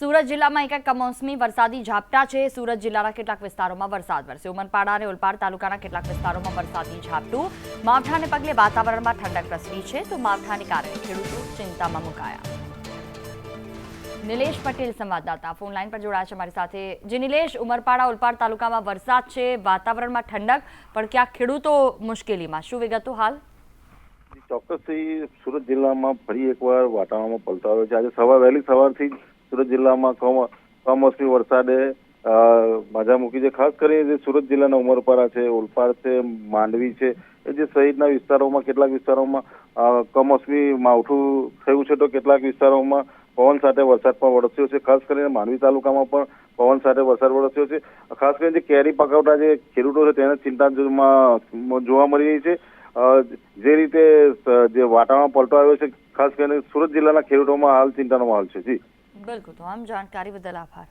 સુરત જિલ્લામાં એક કમોસમી વરસાદી ઝાપટા છે। સુરત જિલ્લાના કેટલાક વિસ્તારોમાં વરસાદ વરસ્યો। ઉમરપાડા અને ઓલપાડ તાલુકાના કેટલાક વિસ્તારોમાં વરસાદી ઝાપટું। માવઠાને પગલે વાતાવરણમાં ઠંડક પ્રસરી છે, તો માવઠાને કારણે ખેડૂતો ચિંતામાં મુકાયા। નિલેશ પટેલ સંવાદદાતા ફોન લાઈન પર જોડાયા છે અમારી સાથે। જે નિલેશ, ઉમરપાડા ઓલપાડ તાલુકામાં વરસાદ છે, વાતાવરણમાં ઠંડક, પણ ક્યાંક ખેડૂતો મુશ્કેલીમાં, શું વિગતો હાલ? ચોક્કસથી સુરત જિલ્લામાં ફરી એકવાર વાતાવરણમાં પલટો આવ્યો છે। આજે વહેલી સવારથી સુરત જિલ્લામાં કમોસમી વરસાદે મજા મૂકી છે। ખાસ કરીને સુરત જિલ્લાના ઉમરપાડા છે, ઓલપાડ છે, માંડવી છે, એ જે સહિતના વિસ્તારોમાં કેટલાક વિસ્તારોમાં કમોસમી માવઠું થયું છે, તો કેટલાક વિસ્તારોમાં પવન સાથે વરસાદ પણ વરસ્યો છે। ખાસ કરીને માંડવી તાલુકામાં પણ પવન સાથે વરસાદ વરસ્યો છે। ખાસ કરીને જે કેરી પકવતા જે ખેડૂતો છે તેને ચિંતામાં જોવા મળી રહી છે। જે રીતે જે વાતાવરણ પલટો આવ્યો છે, ખાસ કરીને સુરત જિલ્લાના ખેડૂતોમાં હાલ ચિંતાનો માહોલ છે। જી બિલકુલ, તો આમ જાણકારી બદલ આભાર।